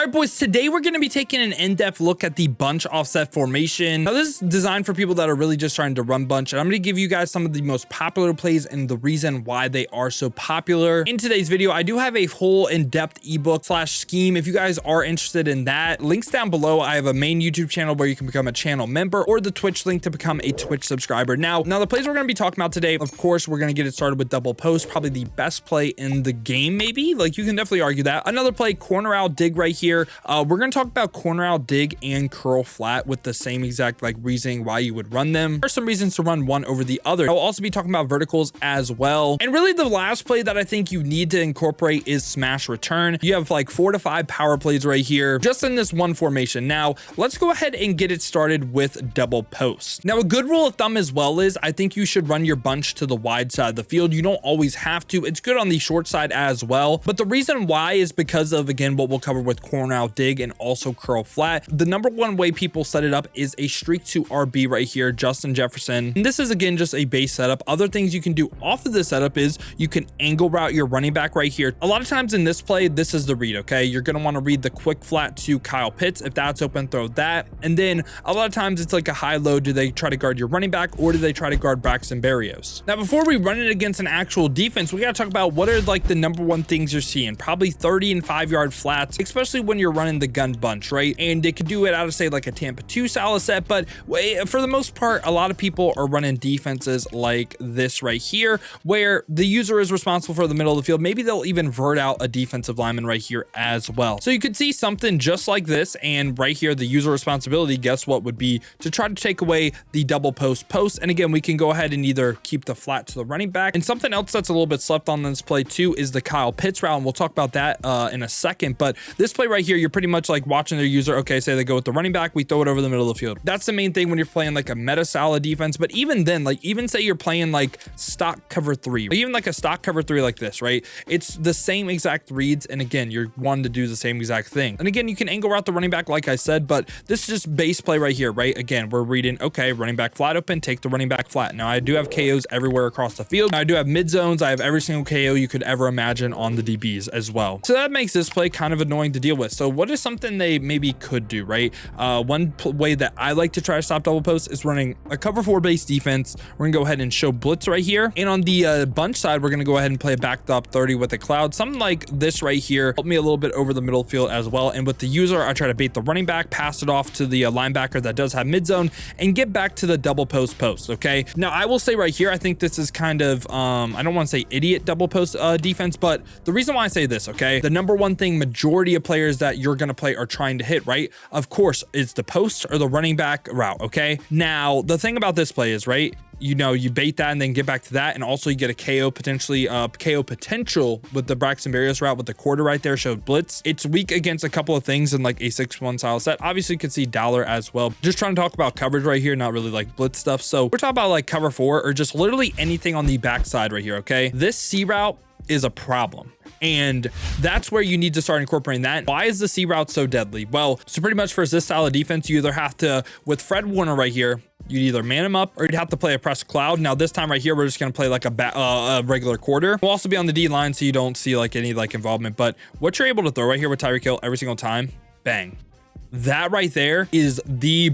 right, boys, today we're going to be taking an in-depth look at the bunch offset formation. Now, this is designed for people that are really just trying to run bunch, and I'm going to give you guys some of the most popular plays and the reason why they are so popular. In today's video, I do have a whole in-depth ebook / scheme. If you guys are interested in that, links down below. I have a main YouTube channel where you can become a channel member, or the Twitch link to become a Twitch subscriber. Now the plays we're going to be talking about today, of course, we're going to get it started with double post, probably the best play in the game, maybe. Like, you can definitely argue that. Another play, corner out dig right here. We're going to talk about corner out dig and curl flat with the same exact like reasoning why you would run them. There are some reasons to run one over the other. I'll also be talking about verticals as well. And really the last play that I think you need to incorporate is smash return. You have like 4 to 5 power plays right here, just in this one formation. Now, let's go ahead and get it started with double post. Now, a good rule of thumb as well is I think you should run your bunch to the wide side of the field. You don't always have to. It's good on the short side as well. But the reason why is because of, again, what we'll cover with corner out dig and also curl flat. The number one way people set it up is a streak to RB right here, Justin Jefferson. And this is, again, just a base setup. Other things you can do off of this setup is you can angle route your running back right here. A lot of times in this play, this is the read, okay? You're going to want to read the quick flat to Kyle Pitts. If that's open, throw that. And then a lot of times it's like a high low. Do they try to guard your running back, or do they try to guard Braxton Berrios? Now, before we run it against an actual defense, we got to talk about what are like the number one things you're seeing. Probably 30 and 5-yard flats, especially when you're running the gun bunch, right? And they could do it out of, say, like a Tampa 2 style set, but for the most part, a lot of people are running defenses like this right here, where the user is responsible for the middle of the field. Maybe they'll even vert out a defensive lineman right here as well. So you could see something just like this, and right here, the user responsibility, guess what, would be to try to take away the double post. And again, we can go ahead and either keep the flat to the running back. And something else that's a little bit slept on this play too is the Kyle Pitts route, and we'll talk about that in a second. But this play right here, you're pretty much like watching their user. Okay, say they go with the running back, we throw it over the middle of the field. That's the main thing when you're playing like a meta style of defense. But even then, like even say you're playing like stock cover 3, or even like a stock cover 3 like this, right? It's the same exact reads, and again, you're wanting to do the same exact thing. And again, you can angle route the running back like I said, but this is just base play right here, right? Again, we're reading, okay, running back flat open, take the running back flat. Now, I do have KOs everywhere across the field. I do have mid zones. I have every single KO you could ever imagine on the DBs as well. So that makes this play kind of annoying to deal with. So what is something they maybe could do, right? One way that I like to try to stop double post is running a cover 4 base defense. We're gonna go ahead and show blitz right here. And on the bunch side, we're gonna go ahead and play a backstop 30 with a cloud. Something like this right here help me a little bit over the middle field as well. And with the user, I try to bait the running back, pass it off to the linebacker that does have mid zone, and get back to the double post, okay? Now, I will say right here, I think this is kind of, I don't want to say idiot double post defense, but the reason why I say this, okay? The number one thing majority of players that you're going to play are trying to hit, right? Of course, it's the post or the running back route, okay? Now, the thing about this play is, right, you know, you bait that and then get back to that, and also you get a KO potentially, KO potential with the Braxton Berrios route with the quarter right there showed blitz. It's weak against a couple of things in like a 6-1 style set. Obviously, you could see dollar as well. Just trying to talk about coverage right here, not really like blitz stuff. So we're talking about like cover 4 or just literally anything on the backside right here, okay? This C route is a problem. And that's where you need to start incorporating that. Why is the C route so deadly? Well, so pretty much for this style of defense, you either have to, with Fred Warner right here, you'd either man him up or you'd have to play a press cloud. Now this time right here, we're just going to play like a regular quarter. We'll also be on the D line, so you don't see like any like involvement. But what you're able to throw right here with Tyreek Hill every single time, bang. That right there is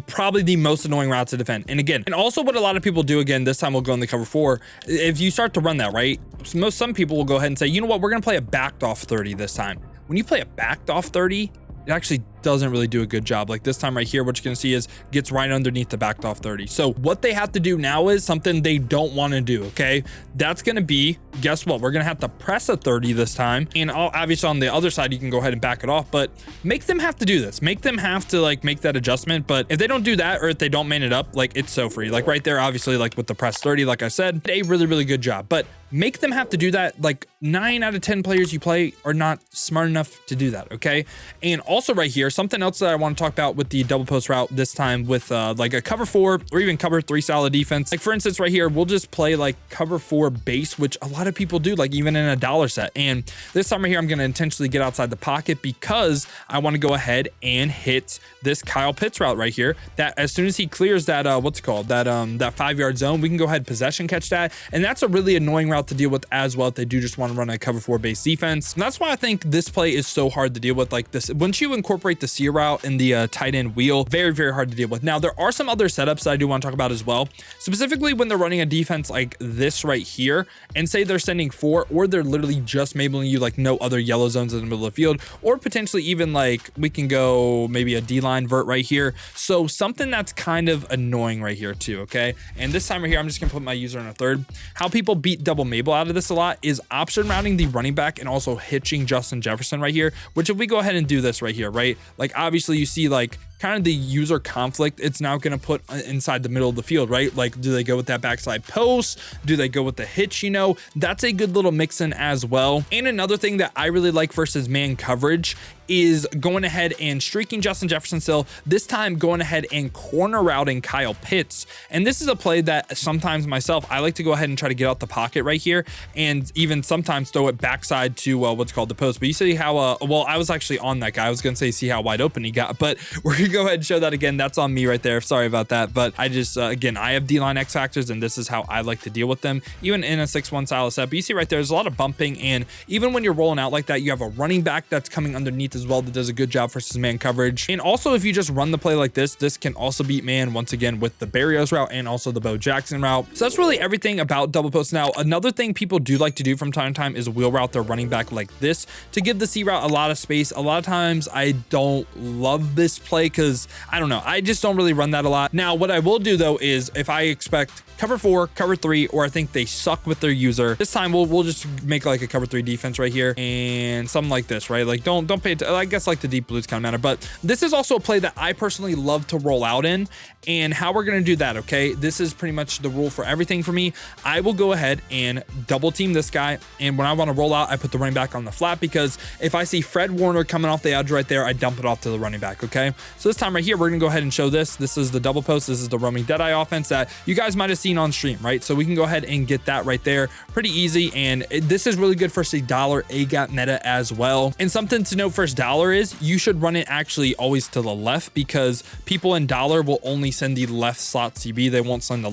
probably the most annoying route to defend. And again, and also what a lot of people do, again, this time we'll go in the cover 4. If you start to run that, right, some people will go ahead and say, you know what, we're going to play a backed off 30 this time. When you play a backed off 30, it actually doesn't really do a good job. Like this time right here, what you're gonna see is gets right underneath the backed off 30. So what they have to do now is something they don't want to do, okay? That's gonna be, guess what? We're gonna have to press a 30 this time. And obviously on the other side, you can go ahead and back it off, but make them have to do this. Make them have to like make that adjustment. But if they don't do that, or if they don't man it up, like it's so free. Like right there, obviously like with the press 30, like I said, a really, really good job. But make them have to do that. Like 9 out of 10 players you play are not smart enough to do that, okay? And also right here, Something else that I want to talk about with the double post route this time with like a cover 4 or even cover 3 style of defense. Like for instance, right here, we'll just play like cover 4 base, which a lot of people do, like even in a dollar set. And this time right here, I'm going to intentionally get outside the pocket because I want to go ahead and hit this Kyle Pitts route right here. That as soon as he clears that, what's it called, that 5-yard zone, we can go ahead and possession catch that. And that's a really annoying route to deal with as well if they do just want to run a cover 4 base defense. And that's why I think this play is so hard to deal with. Like this, once you incorporate the sear route and the tight end wheel, very, very hard to deal with. Now, there are some other setups that I do want to talk about as well. Specifically when they're running a defense like this right here, and say they're sending 4, or they're literally just mabling you like no other yellow zones in the middle of the field, or potentially even like we can go maybe a D-line vert right here. So something that's kind of annoying right here too, okay? And this time right here, I'm just gonna put my user in a third. How people beat double mabel out of this a lot is option routing the running back and also hitching Justin Jefferson right here, which if we go ahead and do this right here, right? Like obviously you see like kind of the user conflict it's now going to put inside the middle of the field, right? Like, do they go with that backside post? Do they go with the hitch? You know, that's a good little mix in as well. And another thing that I really like versus man coverage is going ahead and streaking Justin Jefferson still, this time going ahead and corner routing Kyle Pitts. And this is a play that sometimes myself, I like to go ahead and try to get out the pocket right here and even sometimes throw it backside to what's called the post. But you see how, well, I was actually on that guy. I was going to say, see how wide open he got, but we're going to go ahead and show that again. That's on me right there. Sorry about that. But I just, again, I have D-line X factors and this is how I like to deal with them, even in a 6-1 style set. But you see right there, there's a lot of bumping. And even when you're rolling out like that, you have a running back that's coming underneath as well that does a good job versus man coverage. And also if you just run the play like this can also beat man once again with the Barrios route and also the Bo Jackson route. So that's really everything about double post. Now, another thing people do like to do from time to time is wheel route their running back like this to give the C route a lot of space. A lot of times I don't love this play because I don't know, I just don't really run that a lot. Now, what I will do though is if I expect cover 4, cover 3, or I think they suck with their user, this time we'll just make like a cover 3 defense right here and something like this, right? Like don't pay attention. I guess like the deep blues kind of matter, but this is also a play that I personally love to roll out in. And how we're going to do that, okay? This is pretty much the rule for everything for me. I will go ahead and double team this guy. And when I want to roll out, I put the running back on the flat because if I see Fred Warner coming off the edge right there, I dump it off to the running back, okay? So this time right here, we're going to go ahead and show this. This is the double post. This is the roaming Deadeye offense that you guys might have seen on stream, right? So we can go ahead and get that right there. Pretty easy. And this is really good for a dollar A-gap meta as well. And something to note first dollar is you should run it actually always to the left because people in dollar will only send the left slot CB. They won't send the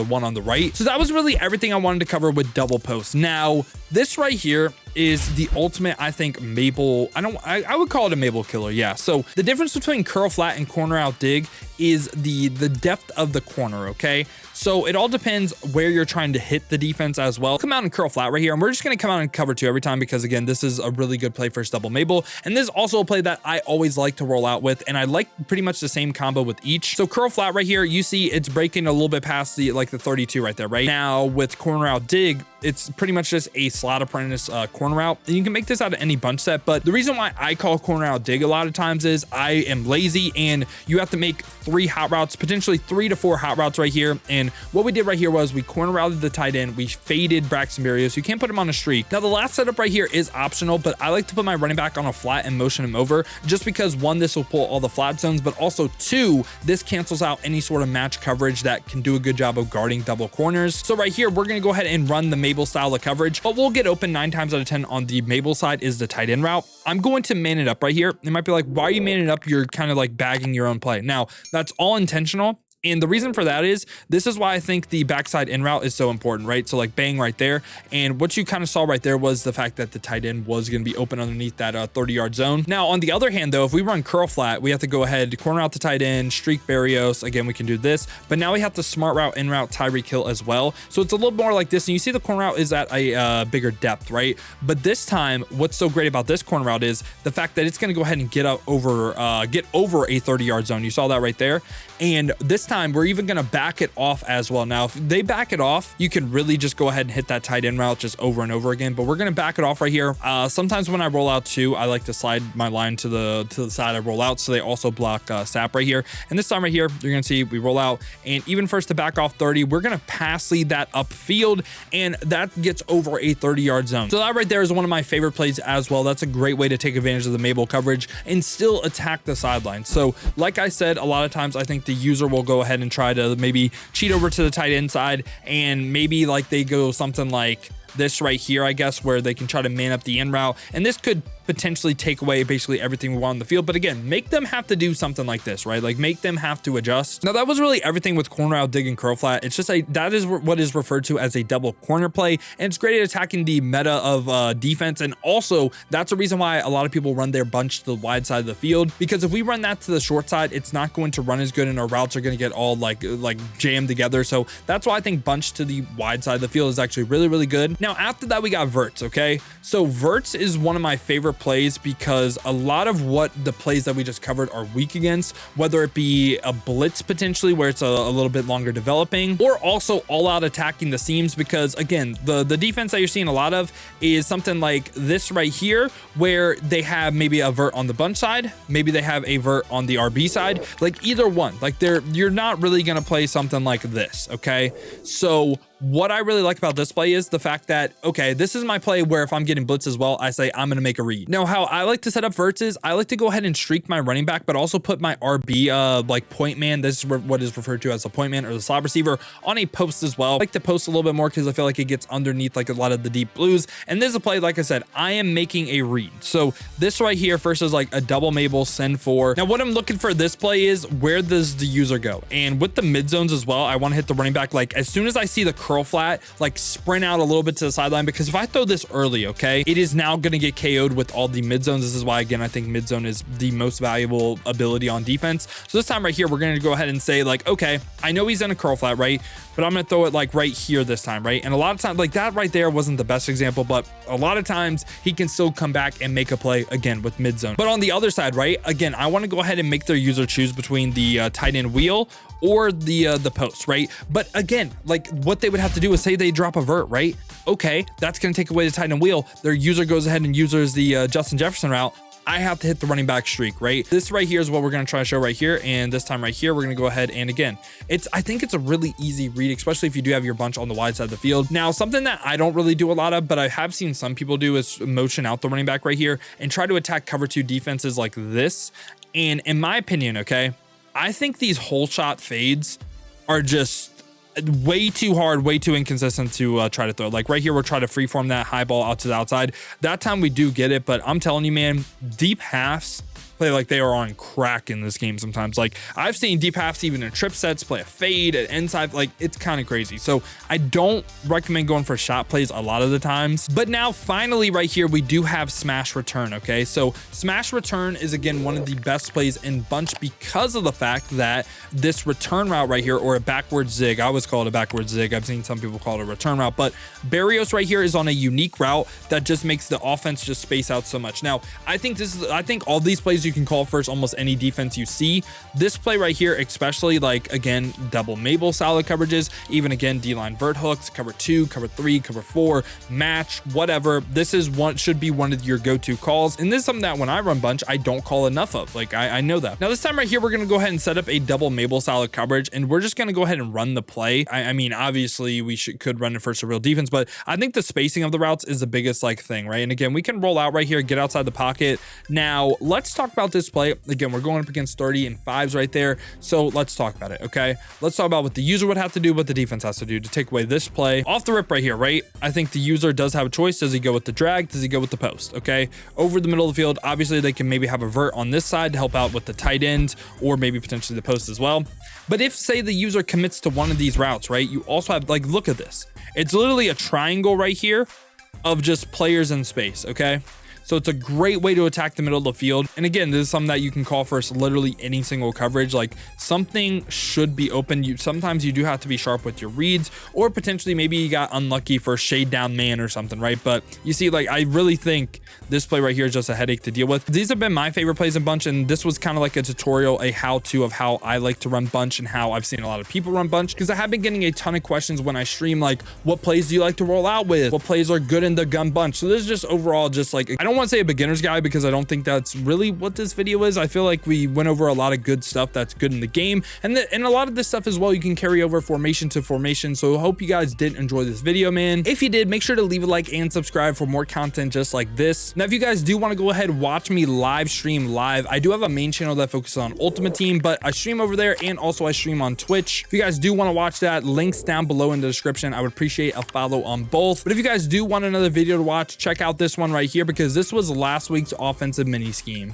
one on the right. So that was really everything I wanted to cover with double post. Now, this right here is the ultimate, I think, Mabel. I would call it a Mabel killer. Yeah. So the difference between curl flat and corner out dig is the depth of the corner. Okay. So it all depends where you're trying to hit the defense as well. Come out and curl flat right here. And we're just going to come out and cover 2 every time because again, this is a really good play for double Mabel. And this is also a play that I always like to roll out with. And I like pretty much the same combo with each. So curl flat right here, you see it's breaking a little bit past the 32 right there, right? Now with corner out dig, it's pretty much just a slot apprentice corner route. And you can make this out of any bunch set. But the reason why I call corner out dig a lot of times is I am lazy and you have to make 3 hot routes, potentially 3 to 4 hot routes right here. And what we did right here was we corner routed the tight end. We faded Braxton Berrios. You can't put him on a streak. Now the last setup right here is optional, but I like to put my running back on a flat and motion him over just because 1, this will pull all the flat zones, but also 2, this cancels out any sort of match coverage that can do a good job of guarding double corners. So right here, we're going to go ahead and run the Mabel style of coverage, but we'll get open 9 times out of 10 on the Mabel side is the tight end route. I'm going to man it up right here. It might be like, why are you manning it up? You're kind of like bagging your own play. Now that's all intentional. And the reason for that is this is why I think the backside in route is so important, right? So like bang right there. And what you kind of saw right there was the fact that the tight end was going to be open underneath that 30-yard zone. Now, on the other hand, though, if we run curl flat, we have to go ahead, corner out the tight end, streak Berrios. Again, we can do this, but now we have to smart route in route Tyreek Hill as well. So it's a little more like this. And you see the corner route is at a bigger depth, right? But this time, what's so great about this corner route is the fact that it's going to go ahead and get over a 30-yard zone. You saw that right there. And this time, we're even going to back it off as well. Now, if they back it off, you can really just go ahead and hit that tight end route just over and over again, but we're going to back it off right here. Sometimes when I roll out too, I like to slide my line to the side I roll out, so they also block sap right here. And this time right here, you're going to see we roll out, and even first to back off 30, we're going to pass lead that upfield, and that gets over a 30-yard zone. So that right there is one of my favorite plays as well. That's a great way to take advantage of the Mabel coverage and still attack the sideline. So like I said, a lot of times I think the user will go ahead and try to maybe cheat over to the tight end side, and maybe like they go something like this right here, I guess, where they can try to man up the in route, and this could potentially take away basically everything we want on the field. But again, make them have to do something like this, right? Like make them have to adjust. Now that was really everything with corner out, dig, and curl flat. It's just that is what is referred to as a double corner play, and it's great at attacking the meta of defense. And also that's the reason why a lot of people run their bunch to the wide side of the field, because if we run that to the short side, it's not going to run as good, and our routes are going to get all like jammed together. So that's why I think bunch to the wide side of the field is actually really good. Now after that, we got verts. Okay, so verts is one of my favorite plays, because a lot of what the plays that we just covered are weak against, whether it be a blitz potentially where it's a little bit longer developing, or also all out attacking the seams, because again, the defense that you're seeing a lot of is something like this right here, where they have maybe a vert on the bunch side, maybe they have a vert on the RB side, like either one, like you're not really going to play something like this. Okay, so what I really like about this play is the fact that, okay, this is my play where if I'm getting blitz as well, I say I'm going to make a read. Now, how I like to set up verts is I like to go ahead and streak my running back, but also put my RB, like point man. This is what is referred to as the point man or the slot receiver on a post as well. I like to post a little bit more because I feel like it gets underneath like a lot of the deep blues. And this is a play, like I said, I am making a read. So this right here first is like a double Mabel send for. Now, what I'm looking for this play is where does the user go? And with the mid zones as well, I want to hit the running back. Like as soon as I see the curl flat, like sprint out a little bit to the sideline, because if I throw this early, okay, it is now going to get KO'd with all the mid zones. This is why, again, I think mid zone is the most valuable ability on defense. So this time right here, we're going to go ahead and say like, okay, I know he's in a curl flat, right? But I'm going to throw it like right here this time, right? And a lot of times, like that right there wasn't the best example, but a lot of times he can still come back and make a play again with mid zone. But on the other side, right, again, I want to go ahead and make their user choose between the tight end wheel or the post, right? But again, like what they would have to do is say they drop a vert, right? Okay, that's going to take away the tight end wheel. Their user goes ahead and uses the Justin Jefferson route. I have to hit the running back streak, right? This right here is what we're going to try to show right here. And this time right here, we're going to go ahead. And again, I think it's a really easy read, especially if you do have your bunch on the wide side of the field. Now, something that I don't really do a lot of, but I have seen some people do is motion out the running back right here and try to attack cover two defenses like this. And in my opinion, okay, I think these hole shot fades are just way too hard, way too inconsistent to try to throw. Like right here, we're trying to freeform that high ball out to the outside. That time we do get it, but I'm telling you, man, deep halves play like they are on crack in this game sometimes. Like I've seen deep halves even in trip sets play a fade at inside, like it's kind of crazy. So I don't recommend going for shot plays a lot of the times. But now finally right here, we do have smash return. Okay, so smash return is again one of the best plays in bunch because of the fact that this return route right here, or a backward zig, I always call it a backward zig, I've seen some people call it a return route, but Barrios right here is on a unique route that just makes the offense just space out so much. Now I think all these plays you can call first almost any defense you see. This play right here, especially, like again, double Mabel solid coverages, even again D-line vert hooks, cover 2, cover 3, cover 4, match, whatever. This is should be one of your go-to calls, and this is something that when I run bunch I don't call enough of. Like I know that. Now this time right here, we're gonna go ahead and set up a double Mabel solid coverage, and we're just gonna go ahead and run the play. I mean, obviously we could run it first a real defense, but I think the spacing of the routes is the biggest like thing, right? And again, we can roll out right here, get outside the pocket. Now let's talk about this play. Again, we're going up against 30 and 5s right there. So let's talk about it. Okay, let's talk about what the user would have to do, what the defense has to do to take away this play off the rip right here, right? I think the user does have a choice. Does he go with the drag? Does he go with the post? Okay, over the middle of the field, obviously they can maybe have a vert on this side to help out with the tight end, or maybe potentially the post as well. But if say the user commits to one of these routes, right, you also have, like, look at this. It's literally a triangle right here of just players in space. Okay, So it's a great way to attack the middle of the field. And again, this is something that you can call for literally any single coverage. Like something should be open. Sometimes you do have to be sharp with your reads, or potentially maybe you got unlucky for shade down man or something, right? But you see, like, I really think this play right here is just a headache to deal with. These have been my favorite plays in bunch, and this was kind of like a tutorial, a how-to of how I like to run bunch and how I've seen a lot of people run bunch, because I have been getting a ton of questions when I stream, like, what plays do you like to roll out with? What plays are good in the gun bunch? So this is just overall just like, I don't want to say a beginner's guide, because I don't think that's really what this video is. I feel like we went over a lot of good stuff that's good in the game, and a lot of this stuff as well you can carry over formation to formation. So I hope you guys did enjoy this video, man. If you did, make sure to leave a like and subscribe for more content just like this. Now, if you guys do want to go ahead and watch me live stream live, I do have a main channel that focuses on Ultimate Team, but I stream over there, and also I stream on Twitch. If you guys do want to watch that, links down below in the description. I would appreciate a follow on both. But if you guys do want another video to watch, check out this one right here, because this was last week's offensive mini scheme.